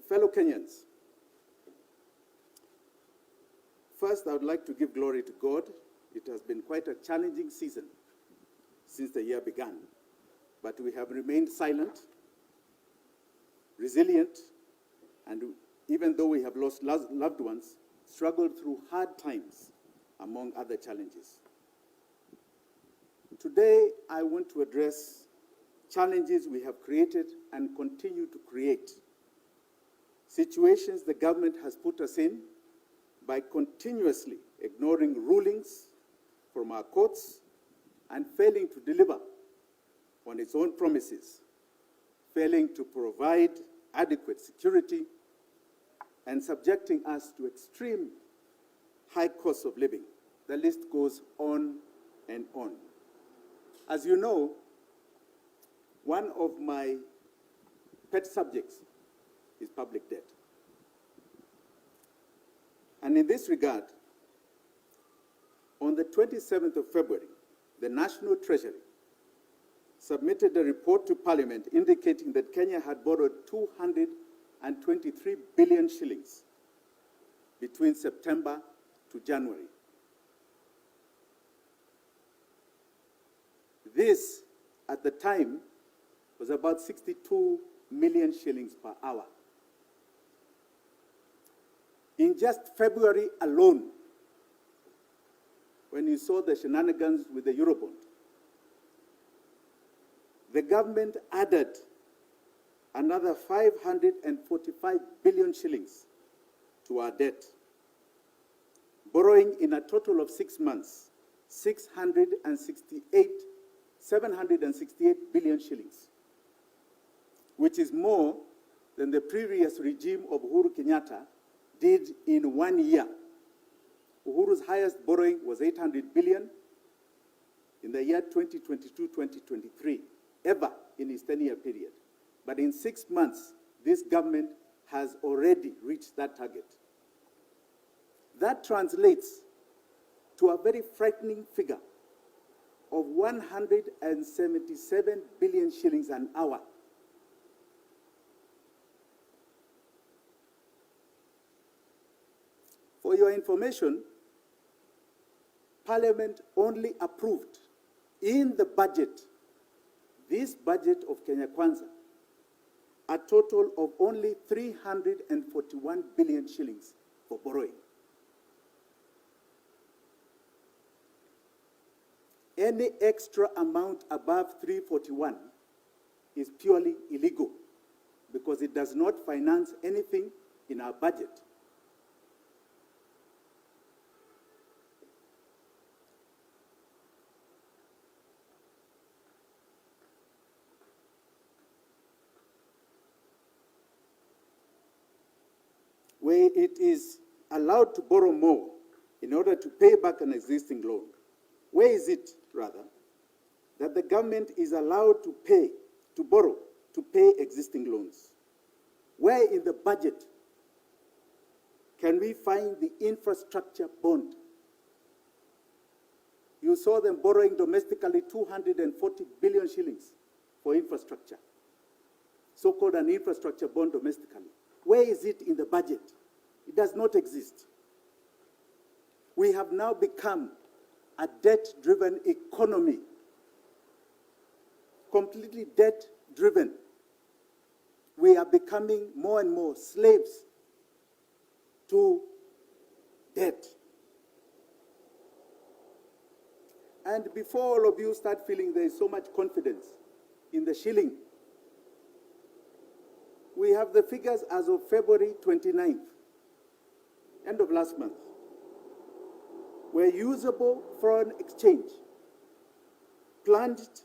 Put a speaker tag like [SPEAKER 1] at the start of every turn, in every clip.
[SPEAKER 1] Fellow Kenyans, first I would like to give glory to God. It has been quite a challenging season since the year began, but we have remained silent, resilient, and even though we have lost loved ones, struggled through hard times, among other challenges. Today, I want to address challenges we have created and continue to create, situations the government has put us in by continuously ignoring rulings from our courts and failing to deliver on its own promises, failing to provide adequate security, and subjecting us to extreme high costs of living. The list goes on and on. As you know, one of my pet subjects is public debt. And in this regard, on the 27th of February, the National Treasury submitted a report to Parliament indicating that Kenya had borrowed 223 billion shillings between September to January. This, at the time, was about 62 million shillings per hour. In just February alone, when you saw the shenanigans with the Eurobond, the government added another 545 billion shillings to our debt, borrowing in a total of 6 months, 768 billion shillings, which is more than the previous regime of Uhuru Kenyatta did in 1 year. Uhuru's highest borrowing was 800 billion in the year 2022-2023, ever in his 10-year period. But in 6 months, this government has already reached that target. That translates to a very frightening figure of 177 billion shillings an hour. For your information, Parliament only approved in the budget, this budget of Kenya Kwanza, a total of only 341 billion shillings for borrowing. Any extra amount above 341 is purely illegal because it does not finance anything in our budget. Where it is allowed to borrow more in order to pay back an existing loan. Where is it, rather, that the government is allowed to borrow to pay existing loans? Where in the budget can we find the infrastructure bond? You saw them borrowing domestically 240 billion shillings for infrastructure, so-called an infrastructure bond domestically. Where is it in the budget? It does not exist. We have now become a debt-driven economy, completely debt-driven. We are becoming more and more slaves to debt. And before all of you start feeling there is so much confidence in the shilling, we have the figures as of February 29th, end of last month, where usable foreign exchange plunged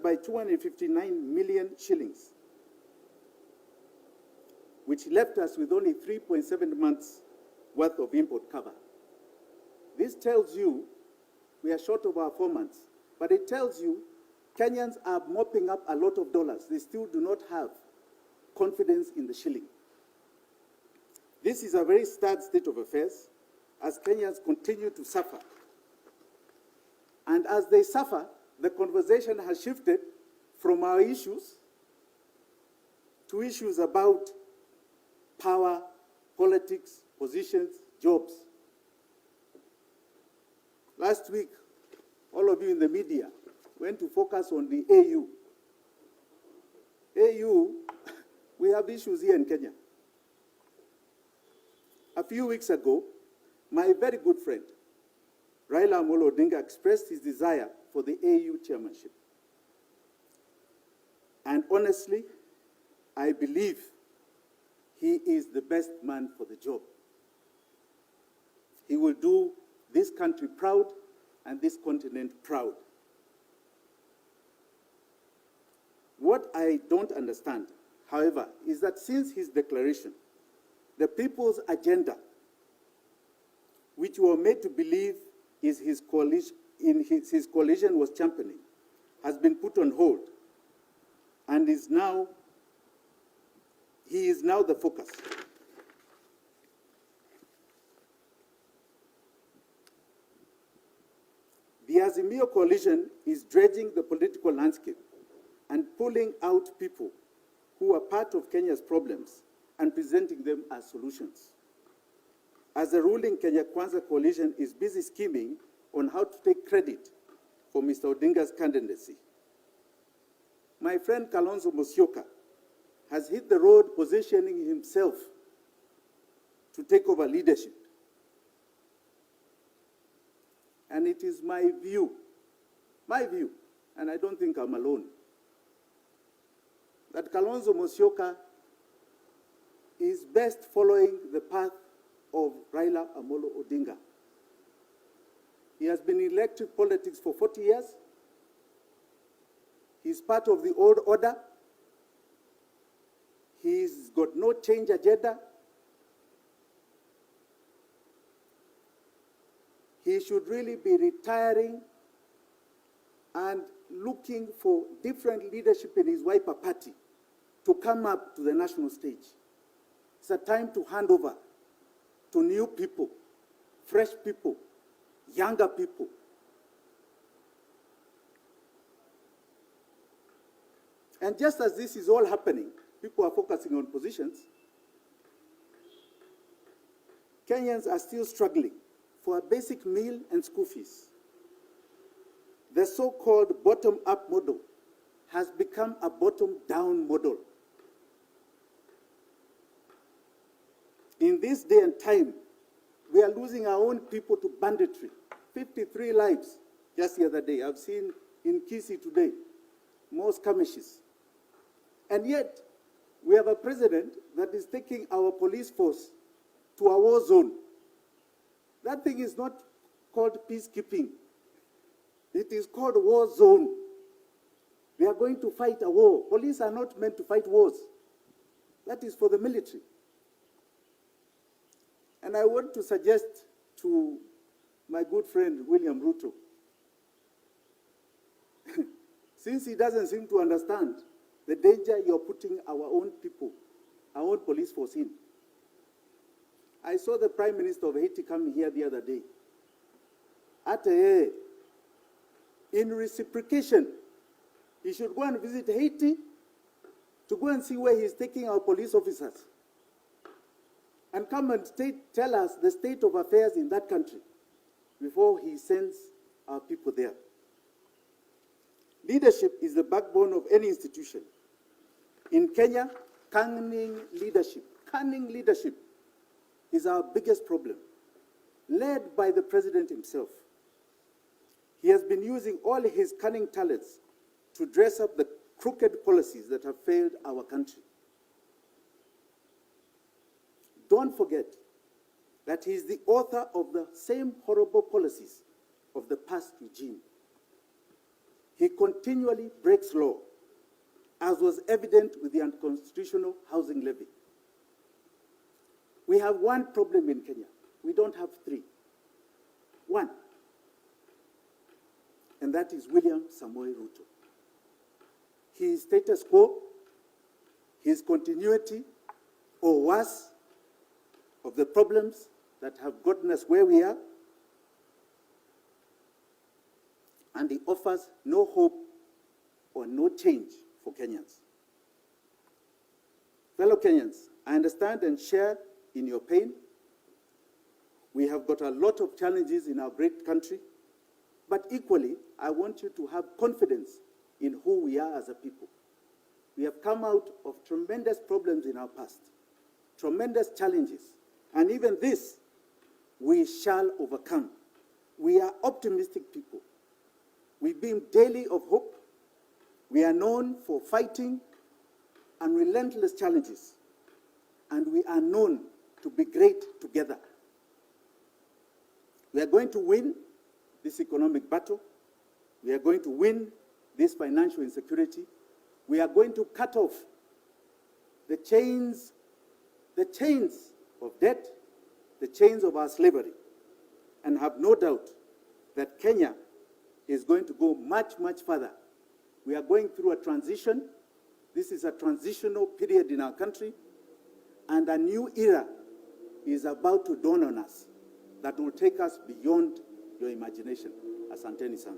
[SPEAKER 1] by 259 million shillings, which left us with only 3.7 months worth of import cover. This tells you we are short of our 4 months, but it tells you Kenyans are mopping up a lot of dollars. They still do not have confidence in the shilling. This is a very sad state of affairs as Kenyans continue to suffer. And as they suffer, the conversation has shifted from our issues to issues about power, politics, positions, jobs. Last week, all of you in the media went to focus on the AU. AU, we have issues here in Kenya. A few weeks ago, my very good friend, Raila Odinga, expressed his desire for the AU chairmanship. And honestly, I believe he is the best man for the job. He will do this country proud and this continent proud. What I don't understand, however, is that since his declaration, the people's agenda, which we were made to believe is his coalition was championing, has been put on hold and he is now the focus. The Azimio coalition is dredging the political landscape and pulling out people who are part of Kenya's problems and presenting them as solutions. As the ruling Kenya Kwanza coalition is busy scheming on how to take credit for Mr. Odinga's candidacy, my friend Kalonzo Musyoka has hit the road positioning himself to take over leadership. And it is my view, and I don't think I'm alone, that Kalonzo Musyoka is best following the path of Raila Amolo Odinga. He has been in elected politics for 40 years. He's part of the old order. He's got no change agenda. He should really be retiring and looking for different leadership in his Wiper party to come up to the national stage. It's a time to hand over to new people, fresh people, younger people. And just as this is all happening, people are focusing on positions. Kenyans are still struggling for a basic meal and school fees. The so-called bottom-up model has become a bottom-down model. In this day and time, we are losing our own people to banditry. 53 lives just the other day. I've seen in Kisii today, more skirmishes. And yet, we have a president that is taking our police force to a war zone. That thing is not called peacekeeping. It is called war zone. We are going to fight a war. Police are not meant to fight wars. That is for the military. And I want to suggest to my good friend, William Ruto, since he doesn't seem to understand the danger you're putting our own people, our own police force in. I saw the Prime Minister of Haiti coming here the other day. In reciprocation, he should go and visit Haiti to go and see where he's taking our police officers and come and tell us the state of affairs in that country before he sends our people there. Leadership is the backbone of any institution. In Kenya, cunning leadership is our biggest problem, led by the president himself. He has been using all his cunning talents to dress up the crooked policies that have failed our country. Don't forget that he is the author of the same horrible policies of the past regime. He continually breaks law, as was evident with the unconstitutional housing levy. We have one problem in Kenya. We don't have three. One. And that is William Samoei Ruto. His status quo, his continuity, or worse, of the problems that have gotten us where we are, and he offers no hope or no change for Kenyans. Fellow Kenyans, I understand and share in your pain. We have got a lot of challenges in our great country, but equally, I want you to have confidence in who we are as a people. We have come out of tremendous problems in our past, tremendous challenges, and even this, we shall overcome. We are optimistic people. We beam daily of hope. We are known for fighting and relentless challenges, and we are known to be great together. We are going to win this economic battle. We are going to win this financial insecurity. We are going to cut off the chains of debt, the chains of our slavery, and have no doubt that Kenya is going to go much, much further. We are going through a transition. This is a transitional period in our country, and a new era is about to dawn on us that will take us beyond your imagination. Asanteni sana.